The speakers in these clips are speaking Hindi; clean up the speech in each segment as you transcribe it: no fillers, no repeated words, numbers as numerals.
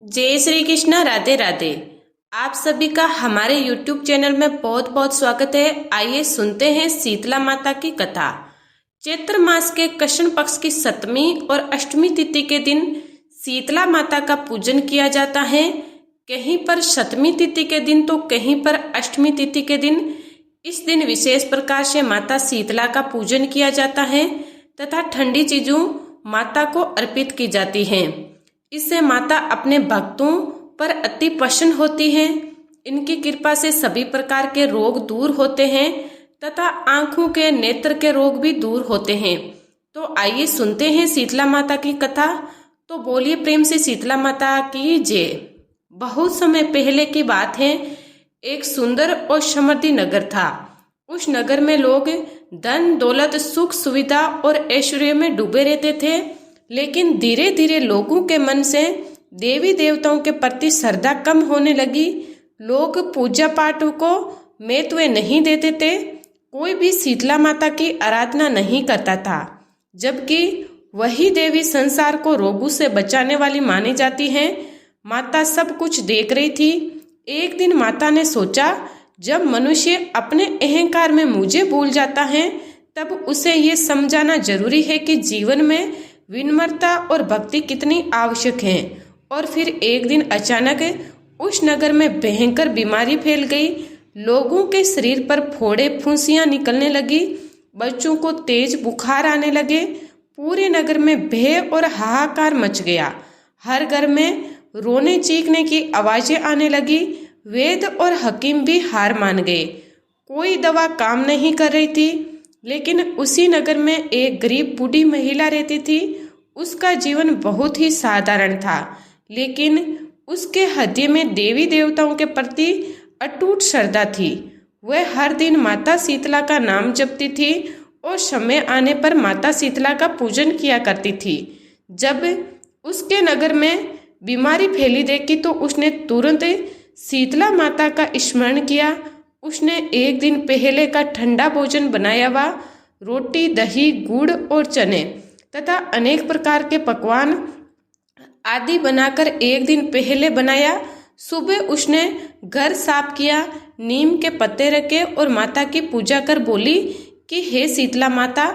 जय श्री कृष्णा। राधे राधे। आप सभी का हमारे YouTube चैनल में बहुत बहुत स्वागत है। आइए सुनते हैं शीतला माता की कथा। चैत्र मास के कृष्ण पक्ष की 7वीं और 8वीं तिथि के दिन शीतला माता का पूजन किया जाता है। कहीं पर 7वीं तिथि के दिन तो कहीं पर 8वीं तिथि के दिन। इस दिन विशेष प्रकार से माता शीतला का पूजन किया जाता है तथा ठंडी चीजों माता को अर्पित की जाती हैं। इससे माता अपने भक्तों पर अति प्रसन्न होती हैं। इनकी कृपा से सभी प्रकार के रोग दूर होते हैं तथा आंखों के नेत्र के रोग भी दूर होते हैं। तो आइए सुनते हैं शीतला माता की कथा। तो बोलिए प्रेम से शीतला माता की जय। बहुत समय पहले की बात है। एक सुंदर और समृद्धि नगर था। उस नगर में लोग धन दौलत सुख सुविधा और ऐश्वर्य में डूबे रहते थे, लेकिन धीरे धीरे लोगों के मन से देवी देवताओं के प्रति श्रद्धा कम होने लगी। लोग पूजा पाठ को महत्व नहीं देते थे। कोई भी शीतला माता की आराधना नहीं करता था, जबकि वही देवी संसार को रोगों से बचाने वाली मानी जाती है। माता सब कुछ देख रही थी। एक दिन माता ने सोचा, जब मनुष्य अपने अहंकार में मुझे भूल जाता है, तब उसे ये समझाना जरूरी है कि जीवन में विनम्रता और भक्ति कितनी आवश्यक है। और फिर एक दिन अचानक उस नगर में भयंकर बीमारी फैल गई। लोगों के शरीर पर फोड़े फुंसियां निकलने लगी। बच्चों को तेज बुखार आने लगे। पूरे नगर में भय और हाहाकार मच गया। हर घर में रोने चीखने की आवाजें आने लगी। वैद और हकीम भी हार मान गए। कोई दवा काम नहीं कर रही थी। लेकिन उसी नगर में एक गरीब बूढ़ी महिला रहती थी। उसका जीवन बहुत ही साधारण था, लेकिन उसके हृदय में देवी देवताओं के प्रति अटूट श्रद्धा थी। वह हर दिन माता शीतला का नाम जपती थी और समय आने पर माता शीतला का पूजन किया करती थी। जब उसके नगर में बीमारी फैली देखी तो उसने तुरंत शीतला माता का स्मरण किया। उसने एक दिन पहले का ठंडा भोजन बनाया हुआ रोटी दही गुड़ और चने तथा अनेक प्रकार के पकवान आदि बनाकर एक दिन पहले बनाया। सुबह उसने घर साफ किया, नीम के पत्ते रखे और माता की पूजा कर बोली कि हे शीतला माता,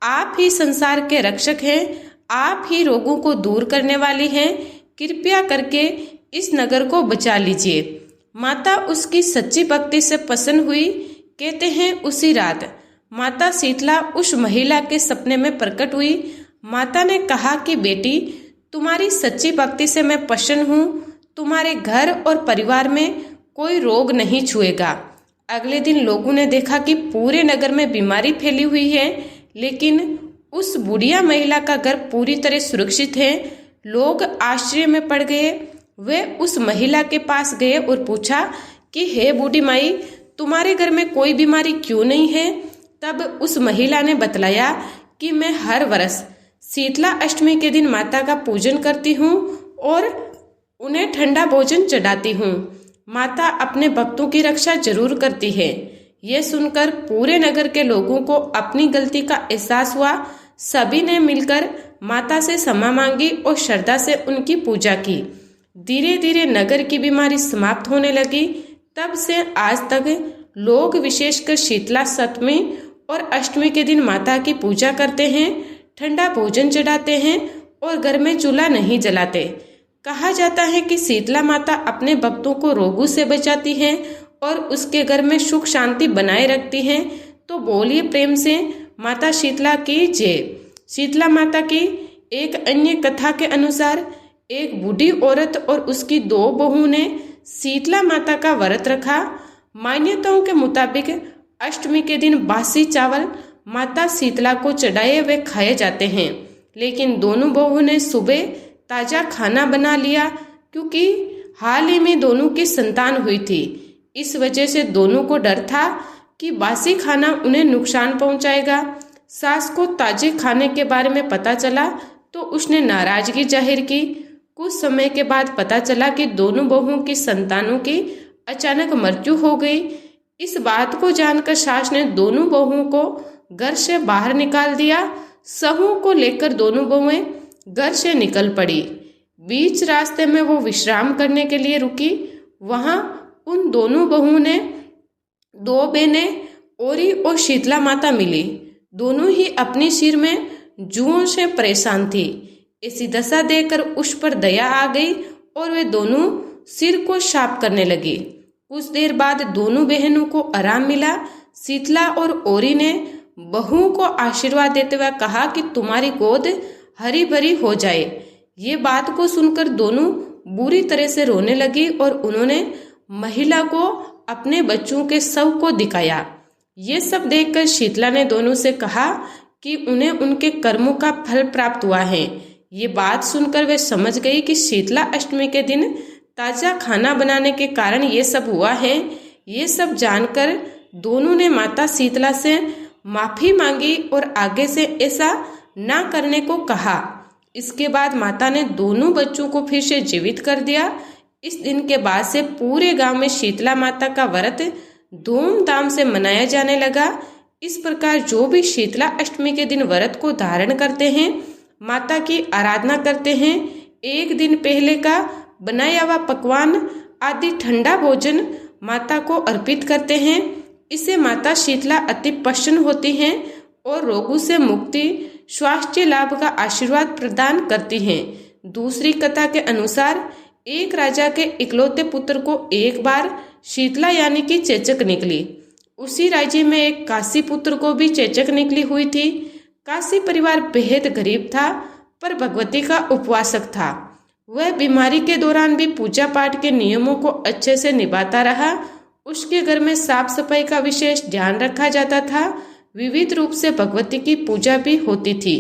आप ही संसार के रक्षक हैं, आप ही रोगों को दूर करने वाली हैं। कृपया करके इस नगर को बचा लीजिए। माता उसकी सच्ची भक्ति से प्रसन्न हुई। कहते हैं उसी रात माता शीतला उस महिला के सपने में प्रकट हुई। माता ने कहा कि बेटी, तुम्हारी सच्ची भक्ति से मैं प्रसन्न हूँ। तुम्हारे घर और परिवार में कोई रोग नहीं छुएगा। अगले दिन लोगों ने देखा कि पूरे नगर में बीमारी फैली हुई है, लेकिन उस बुढ़िया महिला का घर पूरी तरह सुरक्षित है। लोग आश्चर्य में पड़ गए। वे उस महिला के पास गए और पूछा कि हे बूढ़ी माई, तुम्हारे घर में कोई बीमारी क्यों नहीं है? तब उस महिला ने बतलाया कि मैं हर वर्ष शीतला अष्टमी के दिन माता का पूजन करती हूँ और उन्हें ठंडा भोजन चढ़ाती हूँ। माता अपने भक्तों की रक्षा जरूर करती है। यह सुनकर पूरे नगर के लोगों को अपनी गलती का एहसास हुआ। सभी ने मिलकर माता से क्षमा मांगी और श्रद्धा से उनकी पूजा की। धीरे धीरे नगर की बीमारी समाप्त होने लगी। तब से आज तक लोग विशेषकर शीतला 7वीं और 8वीं के दिन माता की पूजा करते हैं, ठंडा भोजन चढ़ाते हैं और घर में चूल्हा नहीं जलाते। कहा जाता है कि शीतला माता अपने भक्तों को रोगों से बचाती हैं और उसके घर में सुख शांति बनाए रखती हैं। तो बोलिए प्रेम से माता शीतला की जय। शीतला माता की एक अन्य कथा के अनुसार एक बूढ़ी औरत और उसकी 2 बहुओं ने शीतला माता का व्रत रखा। मान्यताओं के मुताबिक अष्टमी के दिन बासी चावल माता शीतला को चढ़ाए हुए खाए जाते हैं, लेकिन दोनों बहुओं ने सुबह ताजा खाना बना लिया, क्योंकि हाल ही में दोनों की संतान हुई थी। इस वजह से दोनों को डर था कि बासी खाना उन्हें नुकसान पहुंचाएगा। सास को ताजे खाने के बारे में पता चला तो उसने नाराजगी जाहिर की। कुछ समय के बाद पता चला कि दोनों बहुओं की संतानों की अचानक मृत्यु हो गई। इस बात को जानकर सास ने दोनों बहुओं को घर से बाहर निकाल दिया। सहू को लेकर दोनों बहुएं घर से निकल पड़ी। बीच रास्ते में वो विश्राम करने के लिए रुकी। वहां उन दोनों बहुओं ने दो बहनें ओरी और शीतला माता मिली। दोनों ही अपने सिर में जुओं से परेशान थी। ऐसी दशा देखकर उस पर दया आ गई और वे दोनों सिर को साफ करने लगी। कुछ देर बाद दोनों बहनों को आराम मिला। शीतला और ओरी ने बहुओं को आशीर्वाद देते हुए कहा कि तुम्हारी गोद हरी भरी हो जाए। ये बात को सुनकर दोनों बुरी तरह से रोने लगी और उन्होंने महिला को अपने बच्चों के शव को दिखाया। ये सब देखकर शीतला ने दोनों से कहा कि उन्हें उनके कर्मों का फल प्राप्त हुआ है। ये बात सुनकर वे समझ गई कि शीतला अष्टमी के दिन ताजा खाना बनाने के कारण ये सब हुआ है। ये सब जानकर दोनों ने माता शीतला से माफी मांगी और आगे से ऐसा ना करने को कहा। इसके बाद माता ने दोनों बच्चों को फिर से जीवित कर दिया। इस दिन के बाद से पूरे गांव में शीतला माता का व्रत धूमधाम से मनाया जाने लगा। इस प्रकार जो भी शीतला अष्टमी के दिन व्रत को धारण करते हैं, माता की आराधना करते हैं, एक दिन पहले का बनाया हुआ पकवान आदि ठंडा भोजन माता को अर्पित करते हैं। इससे माता शीतला अति प्रसन्न होती हैं और रोगों से मुक्ति, स्वास्थ्य लाभ का आशीर्वाद प्रदान करती हैं। दूसरी कथा के अनुसार एक राजा के इकलौते पुत्र को एक बार शीतला यानी कि चेचक निकली। उसी राज्य में एक काशी पुत्र को भी चेचक निकली हुई थी। काशी परिवार बेहद गरीब था पर भगवती का उपवासक था। वह बीमारी के दौरान भी पूजा पाठ के नियमों को अच्छे से निभाता रहा। उसके घर में साफ सफाई का विशेष ध्यान रखा जाता था। विविध रूप से भगवती की पूजा भी होती थी।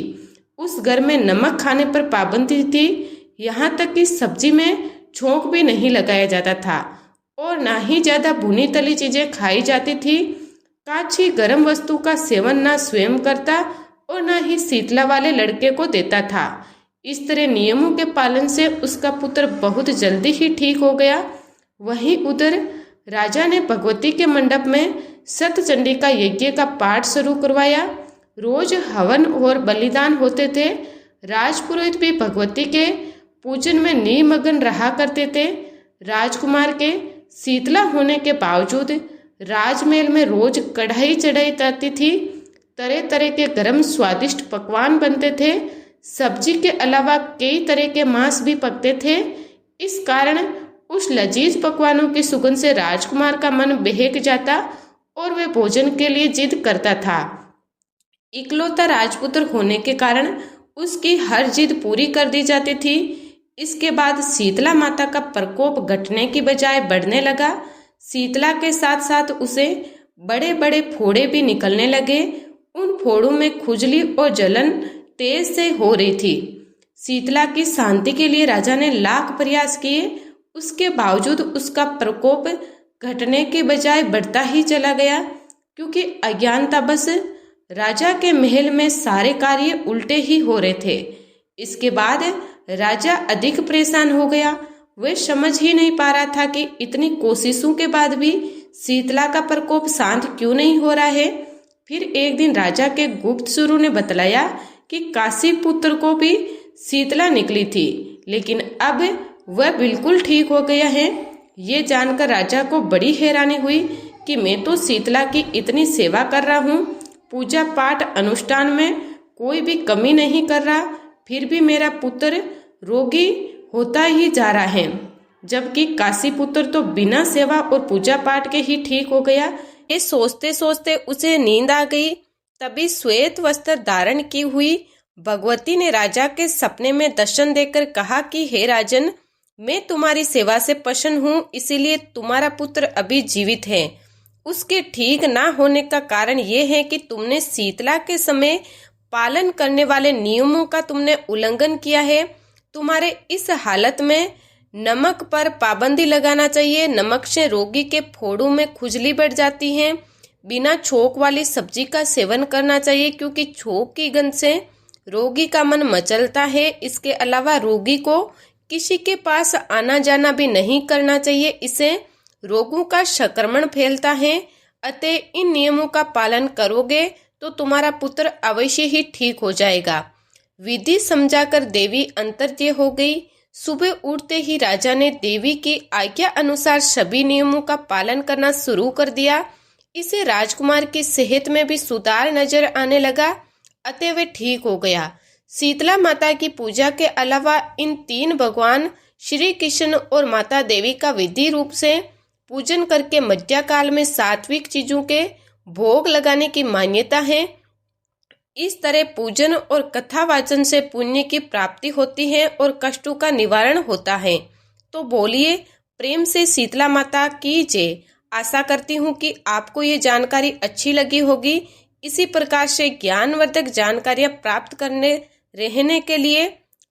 उस घर में नमक खाने पर पाबंदी थी। यहाँ तक कि सब्जी में छोंक भी नहीं लगाया जाता था और ना ही ज्यादा भुनी तली चीजें खाई जाती थी। काची गर्म वस्तु का सेवन ना स्वयं करता और ना ही शीतला वाले लड़के को देता था। इस तरह नियमों के पालन से उसका पुत्र बहुत जल्दी ही ठीक हो गया। वहीं उधर राजा ने भगवती के मंडप में सतचंडी का यज्ञ का पाठ शुरू करवाया। रोज हवन और बलिदान होते थे। राजपुरोहित भी भगवती के पूजन में निमग्न रहा करते थे। राजकुमार के शीतला होने के बावजूद राजमहल में रोज कढ़ाई चढ़ाई जाती थी। तरह तरह के गर्म स्वादिष्ट पकवान बनते थे। सब्जी के अलावा कई तरह के मांस भी पकते थे। इस कारण उस लजीज पकवानों की सुगंध से राजकुमार का मन बहक जाता और वह भोजन के लिए जिद करता था। इकलौता राजपुत्र होने के कारण उसकी हर जिद पूरी कर दी जाती थी। इसके बाद शीतला माता का प्रकोप घटने की बजाय बढ़ने लगा। शीतला के साथ साथ उसे बड़े बड़े फोड़े भी निकलने लगे। उन फोड़ों में खुजली और जलन तेज से हो रही थी। शीतला की शांति के लिए राजा ने लाख प्रयास किए, उसके बावजूद उसका प्रकोप घटने के बजाय बढ़ता ही चला गया। क्योंकि अज्ञानतावश राजा के महल में सारे कार्य उल्टे ही हो रहे थे। इसके बाद राजा अधिक परेशान हो गया। वह समझ ही नहीं पा रहा था कि इतनी कोशिशों के बाद भी शीतला का प्रकोप शांत क्यों नहीं हो रहा है। फिर एक दिन राजा के गुप्तचरों ने बतलाया कि काशी पुत्र को भी शीतला निकली थी, लेकिन अब वह बिल्कुल ठीक हो गया है। ये जानकर राजा को बड़ी हैरानी हुई कि मैं तो शीतला की इतनी सेवा कर रहा हूँ, पूजा पाठ अनुष्ठान में कोई भी कमी नहीं कर रहा, फिर भी मेरा पुत्र रोगी होता ही जा रहा है, जबकि काशी पुत्र तो बिना सेवा और पूजा पाठ के ही ठीक हो गया। ये सोचते सोचते उसे नींद आ गई। तभी श्वेत वस्त्र धारण की हुई भगवती ने राजा के सपने में दर्शन देकर कहा कि हे राजन, मैं तुम्हारी सेवा से प्रसन्न हूँ, इसीलिए तुम्हारा पुत्र अभी जीवित है। उसके ठीक ना होने का कारण ये है कि तुमने शीतला के समय पालन करने वाले नियमों का तुमने उल्लंघन किया है। तुम्हारे इस हालत में नमक पर पाबंदी लगाना चाहिए। नमक से रोगी के फोड़ों में खुजली बढ़ जाती है। बिना छोक वाली सब्जी का सेवन करना चाहिए, क्योंकि छोक की गंध से रोगी का मन मचलता है। इसके अलावा रोगी को किसी के पास आना जाना भी नहीं करना चाहिए, इससे रोगों का संक्रमण फैलता है। अतः इन नियमों का पालन करोगे तो तुम्हारा पुत्र अवश्य ही ठीक हो जाएगा। विधि समझाकर देवी अंतर्ध्य हो गई। सुबह उठते ही राजा ने देवी की आज्ञा अनुसार सभी नियमों का पालन करना शुरू कर दिया। इसे राजकुमार की सेहत में भी सुधार नजर आने लगा, अतः वे ठीक हो गया। शीतला माता की पूजा के अलावा इन तीन भगवान श्री कृष्ण और माता देवी का विधि रूप से पूजन करके मध्यकाल में सात्विक चीजों के भोग लगाने की मान्यता है। इस तरह पूजन और कथा वाचन से पुण्य की प्राप्ति होती है और कष्टों का निवारण होता है। तो बोलिए प्रेम से शीतला माता की जय। आशा करती हूँ कि आपको ये जानकारी अच्छी लगी होगी। इसी प्रकार से ज्ञानवर्धक जानकारियाँ प्राप्त करने रहने के लिए,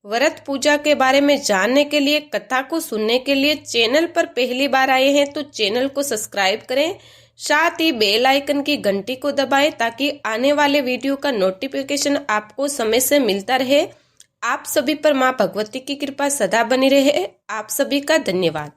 व्रत पूजा के बारे में जानने के लिए, कथा को सुनने के लिए चैनल पर पहली बार आए हैं तो चैनल को सब्सक्राइब करें, साथ ही बेल आइकन की घंटी को दबाएं ताकि आने वाले वीडियो का नोटिफिकेशन आपको समय से मिलता रहे। आप सभी पर मां भगवती की कृपा सदा बनी रहे। आप सभी का धन्यवाद।